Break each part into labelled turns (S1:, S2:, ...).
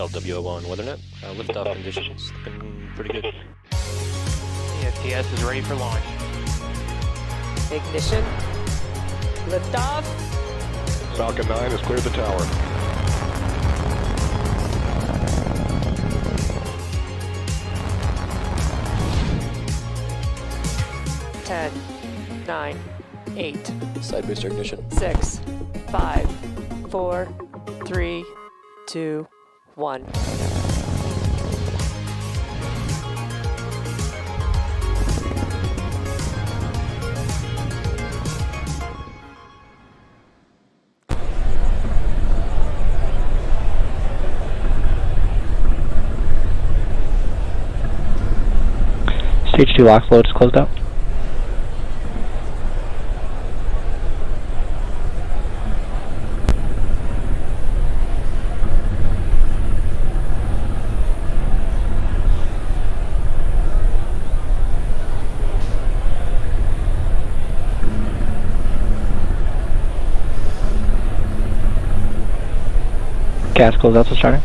S1: LWO1 WeatherNet. Liftoff conditions looking pretty good.
S2: ESTS is ready for launch.
S3: Ignition. Liftoff.
S4: Falcon 9 has cleared the tower.
S3: Ten, 9, 8,
S1: Side booster ignition.
S3: 6, 5, 4, 3, 2, 1.
S5: Stage 2 lock float is closed out. Gas close out to starting.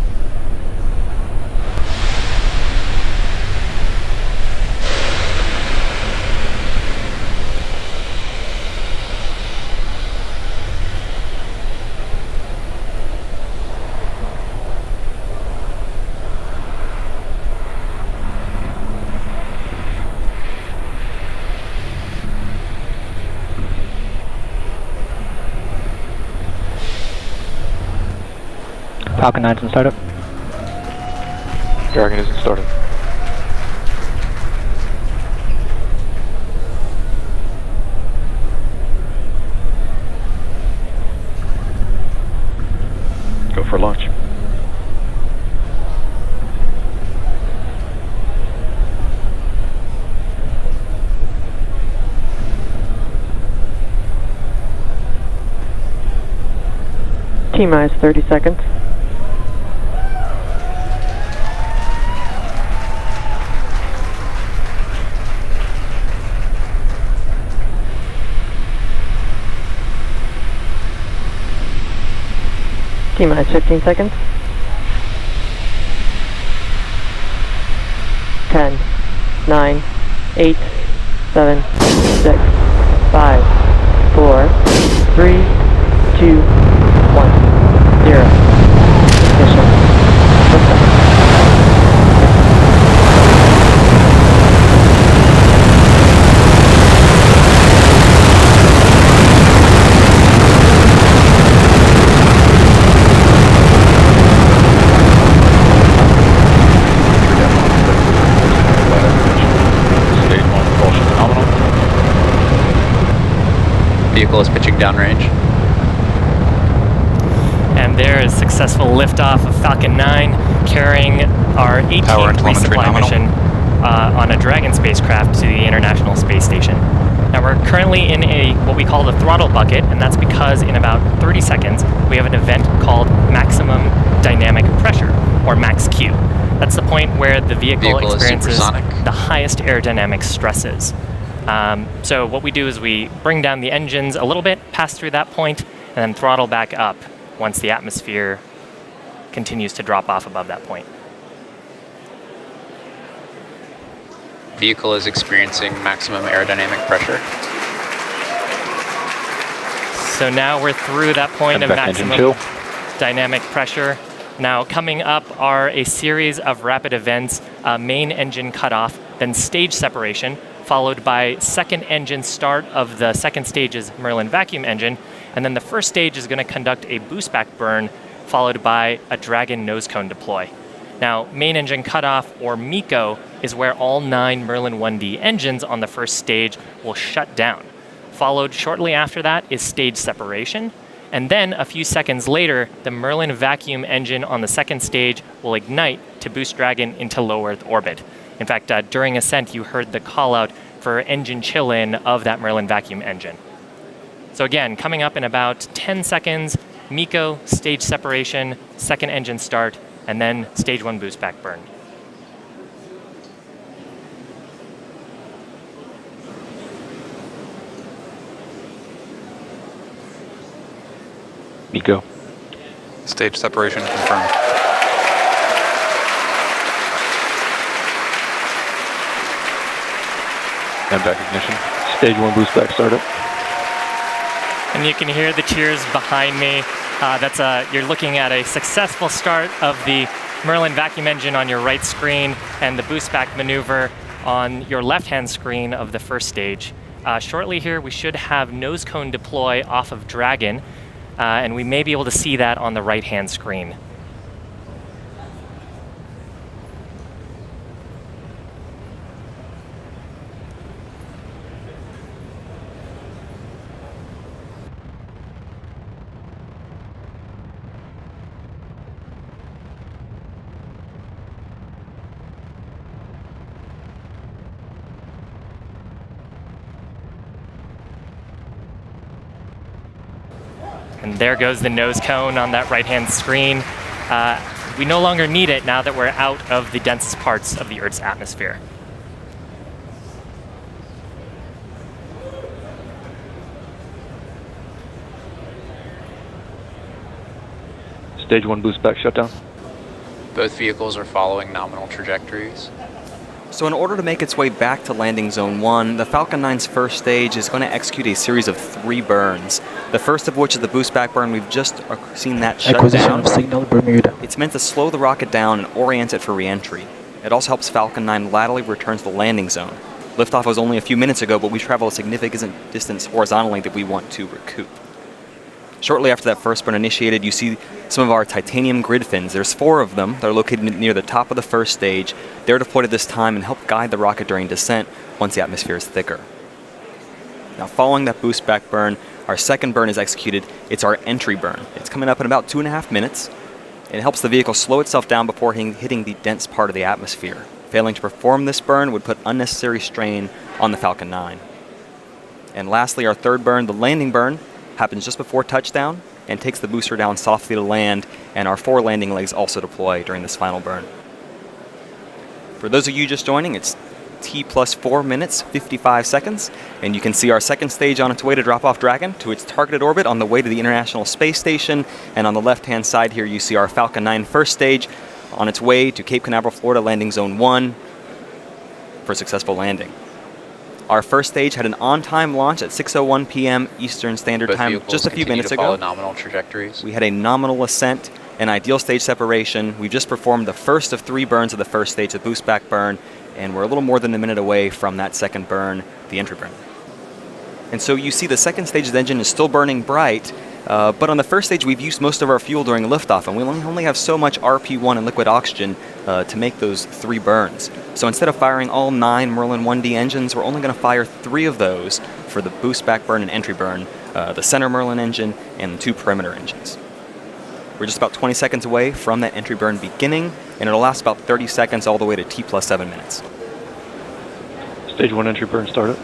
S5: Falcon 9's in startup.
S4: Dragon isn't started. Go for launch.
S3: T-minus 30 seconds. T-minus 15 seconds. 10, 9, 8, 7, 6, 5, 4, 3, 2, 1, 0. Ignition. Liftoff.
S6: Vehicle is pitching downrange.
S2: And there is successful liftoff of Falcon 9 carrying our 18th resupply mission on a Dragon spacecraft to the International Space Station. Now we're currently in what we call the throttle bucket, and that's because in about 30 seconds we have an event called maximum dynamic pressure, or max Q. That's the point where the vehicle experiences the highest aerodynamic stresses. So what we do is we bring down the engines a little bit, pass through that point, and then throttle back up once the atmosphere continues to drop off above that point.
S6: Vehicle is experiencing maximum aerodynamic pressure.
S2: So now we're through that point of maximum dynamic pressure. Now coming up are a series of rapid events, main engine cutoff, then stage separation, followed by second engine start of the second stage's Merlin vacuum engine, and then the first stage is going to conduct a boost back burn, followed by a Dragon nose cone deploy. Now, main engine cutoff, or MECO, is where all 9 Merlin 1D engines on the first stage will shut down. Followed shortly after that is stage separation, and then a few seconds later, the Merlin vacuum engine on the second stage will ignite to boost Dragon into low Earth orbit. In fact, during ascent, you heard the call out for engine chill-in of that Merlin vacuum engine. So again, coming up in about 10 seconds, MECO, stage separation, second engine start, and then stage 1 boost back burn.
S4: MECO.
S7: Stage separation confirmed.
S4: And back ignition. Stage 1 boost back startup.
S2: And you can hear the cheers behind me. You're looking at a successful start of the Merlin vacuum engine on your right screen and the boost back maneuver on your left-hand screen of the first stage. Shortly here, we should have nose cone deploy off of Dragon, and we may be able to see that on the right-hand screen. And there goes the nose cone on that right-hand screen. We no longer need it now that we're out of the densest parts of the Earth's atmosphere.
S4: Stage 1 boost back shutdown.
S6: Both vehicles are following nominal trajectories.
S7: So in order to make its way back to landing zone 1, the Falcon 9's first stage is going to execute a series of 3 burns. The first of which is the boost back burn. We've just seen that shut
S5: Acquisition
S7: down.
S5: of signal Bermuda.
S7: It's meant to slow the rocket down and orient it for re-entry. It also helps Falcon 9 laterally return to the landing zone. Liftoff was only a few minutes ago, but we traveled a significant distance horizontally that we want to recoup. Shortly after that first burn initiated, you see some of our titanium grid fins. There's 4 of them. They're located near the top of the first stage. They're deployed at this time and help guide the rocket during descent once the atmosphere is thicker. Now, following that boost back burn, our second burn is executed. It's our entry burn. It's coming up in about 2.5 minutes. It helps the vehicle slow itself down before hitting the dense part of the atmosphere. Failing to perform this burn would put unnecessary strain on the Falcon 9. And lastly, our third burn, the landing burn, happens just before touchdown and takes the booster down softly to land, and our 4 landing legs also deploy during this final burn. For those of you just joining, it's T plus 4 minutes, 55 seconds, and you can see our second stage on its way to drop off Dragon to its targeted orbit on the way to the International Space Station, and on the left-hand side here you see our Falcon 9 first stage on its way to Cape Canaveral, Florida, landing zone 1 for successful landing. Our first stage had an on-time launch at 6:01 p.m. Eastern Standard Time just a few minutes ago.
S6: Nominal trajectories.
S7: We had a nominal ascent and ideal stage separation. We've just performed the first of 3 burns of the first stage, the boost back burn, and we're a little more than a minute away from that second burn, the entry burn. And so you see the second stage's engine is still burning bright, but on the first stage we've used most of our fuel during liftoff, and we only have so much RP1 and liquid oxygen to make those 3 burns. So instead of firing all 9 Merlin 1D engines, we're only going to fire 3 of those for the boost back burn and entry burn, the center Merlin engine and the 2 perimeter engines. We're just about 20 seconds away from that entry burn beginning, and it'll last about 30 seconds all the way to T plus 7 minutes.
S4: Stage 1 entry burn startup.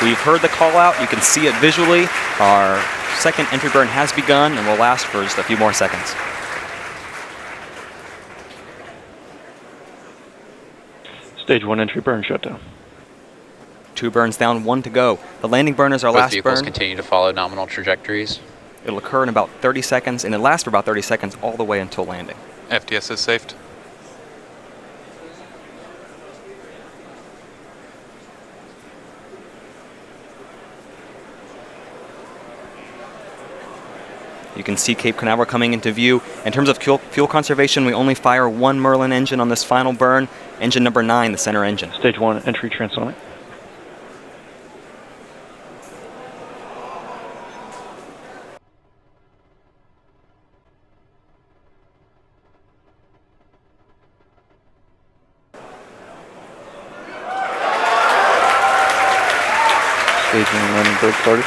S7: We've heard the call out. You can see it visually. Our second entry burn has begun and will last for just a few more seconds.
S4: Stage 1 entry burn shutdown.
S7: 2 burns down, 1 to go. The landing burn is our
S6: Both
S7: last
S6: vehicles
S7: burn.
S6: continue to follow nominal trajectories.
S7: It'll occur in about 30 seconds, and it'll last for about 30 seconds all the way until landing.
S8: FTS is safed.
S7: You can see Cape Canaveral coming into view. In terms of fuel conservation, we only fire 1 Merlin engine on this final burn. Engine number 9, the center engine.
S4: Stage 1 entry transonic. Stage 1 landing bird started.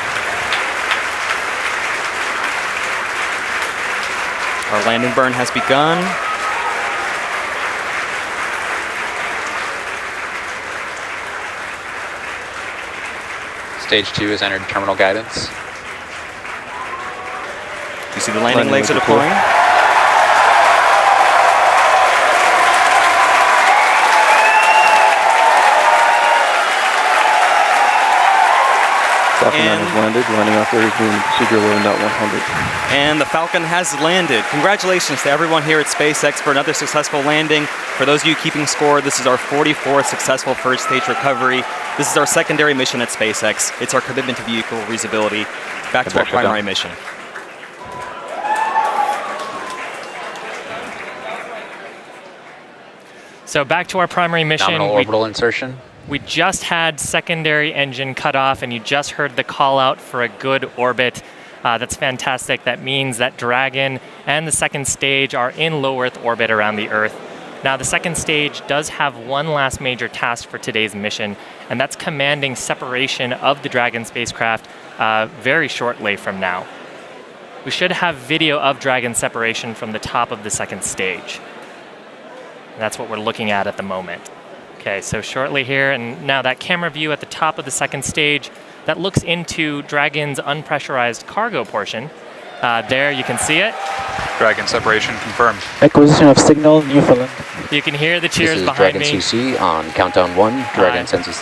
S7: Our landing burn has begun.
S6: Stage 2 has entered terminal guidance.
S7: You see the landing legs are deploying.
S4: Falcon 9 has landed. Landing operators moving procedure 11.100.
S7: And the Falcon has landed. Congratulations to everyone here at SpaceX for another successful landing. For those of you keeping score, this is our 44th successful first stage recovery. This is our secondary mission at SpaceX. It's our commitment to vehicle reusability. Back to our primary mission.
S2: So back to our primary mission.
S6: Nominal orbital insertion.
S2: We just had secondary engine cut off, and you just heard the call out for a good orbit. That's fantastic. That means that Dragon and the second stage are in low Earth orbit around the Earth. Now, the second stage does have one last major task for today's mission, and that's commanding separation of the Dragon spacecraft very shortly from now. We should have video of Dragon separation from the top of the second stage. And that's what we're looking at the moment. Okay, so shortly here, and now that camera view at the top of the second stage, that looks into Dragon's unpressurized cargo portion. There, you can see it.
S6: Dragon separation confirmed.
S5: Acquisition of signal, Newfoundland.
S2: You can hear the cheers
S8: this is
S2: behind
S8: Dragon
S2: me.
S8: CC on countdown 1. Dragon senses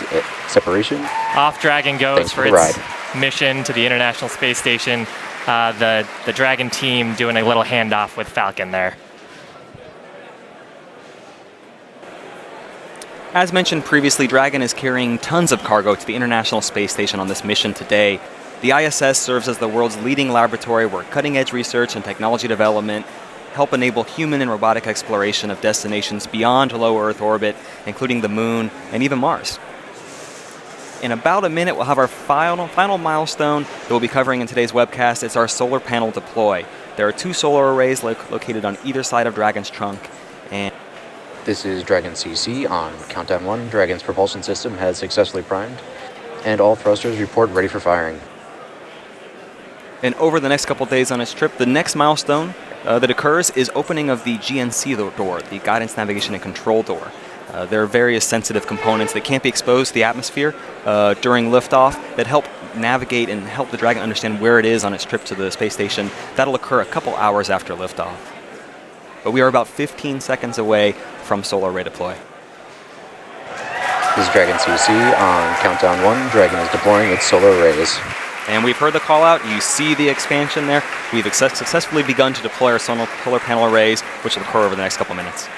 S8: separation.
S2: Off Dragon goes
S8: Thanks
S2: for
S8: for the
S2: its
S8: ride.
S2: mission to the International Space Station. The Dragon team doing a little handoff with Falcon there.
S7: As mentioned previously, Dragon is carrying tons of cargo to the International Space Station on this mission today. The ISS serves as the world's leading laboratory where cutting-edge research and technology development help enable human and robotic exploration of destinations beyond low Earth orbit, including the Moon and even Mars. In about a minute, we'll have our final milestone that we'll be covering in today's webcast. It's our solar panel deploy. There are 2 solar arrays located on either side of Dragon's trunk, and
S8: This is Dragon CC on countdown 1. Dragon's propulsion system has successfully primed, and all thrusters report ready for firing.
S7: And over the next couple days on its trip, the next milestone that occurs is opening of the GNC door, the Guidance, Navigation, and Control door. There are various sensitive components that can't be exposed to the atmosphere during liftoff that help navigate and help the Dragon understand where it is on its trip to the space station. That'll occur a couple hours after liftoff. But we are about 15 seconds away from solar array deploy.
S8: This is Dragon CC on countdown 1. Dragon is deploying its solar arrays.
S7: And we've heard the call out. You see the expansion there. We've successfully begun to deploy our solar panel arrays, which will occur over the next couple minutes.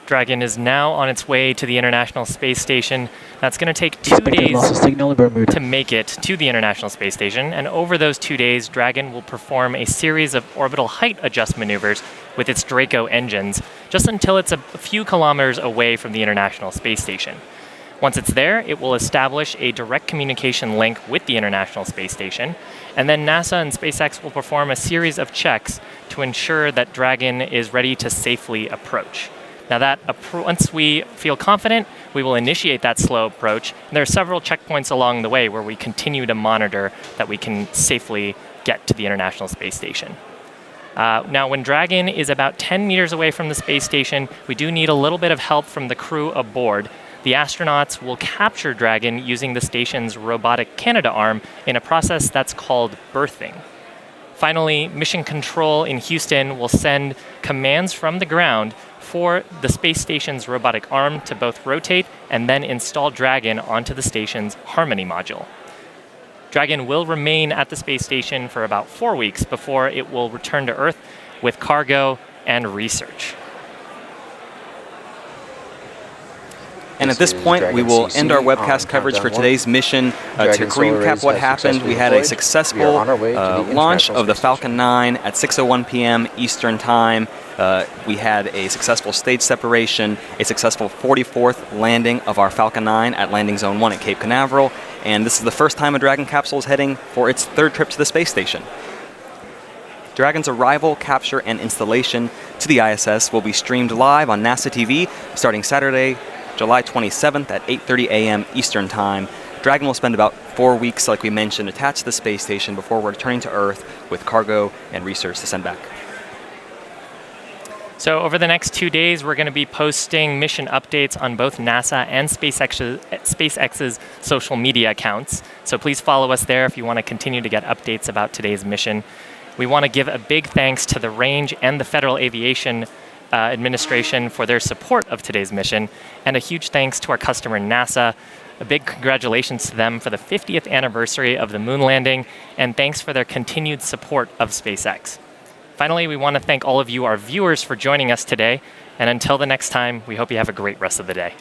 S2: Dragon is now on its way to the International Space Station. That's going to take 2 days
S5: Signal Bermuda.
S2: to make it to the International Space Station, and over those 2 days, Dragon will perform a series of orbital height adjust maneuvers with its Draco engines, just until it's a few kilometers away from the International Space Station. Once it's there, it will establish a direct communication link with the International Space Station, and then NASA and SpaceX will perform a series of checks to ensure that Dragon is ready to safely approach. Now once we feel confident, we will initiate that slow approach. And there are several checkpoints along the way where we continue to monitor that we can safely get to the International Space Station. Now, when Dragon is about 10 meters away from the space station, we do need a little bit of help from the crew aboard. The astronauts will capture Dragon using the station's robotic Canadarm in a process that's called berthing. Finally, Mission Control in Houston will send commands from the ground for the space station's robotic arm to both rotate and then install Dragon onto the station's Harmony module. Dragon will remain at the space station for about 4 weeks before it will return to Earth with cargo and research.
S7: And at this point, we will end our webcast coverage for today's mission. To recap what happened, we had a successful launch of the Falcon 9 at 6:01 p.m. Eastern Time. We had a successful stage separation, a successful 44th landing of our Falcon 9 at Landing Zone 1 at Cape Canaveral, and this is the first time a Dragon capsule is heading for its 3rd trip to the space station. Dragon's arrival, capture, and installation to the ISS will be streamed live on NASA TV starting Saturday, July 27th at 8:30 a.m. Eastern Time. Dragon will spend about 4 weeks, like we mentioned, attached to the space station before returning to Earth with cargo and research to send back.
S2: So over the next 2 days, we're going to be posting mission updates on both NASA and SpaceX's social media accounts. So please follow us there if you want to continue to get updates about today's mission. We want to give a big thanks to the Range and the Federal Aviation Administration for their support of today's mission, and a huge thanks to our customer NASA. A big congratulations to them for the 50th anniversary of the moon landing, and thanks for their continued support of SpaceX. Finally, we want to thank all of you, our viewers, for joining us today. And until the next time, we hope you have a great rest of the day.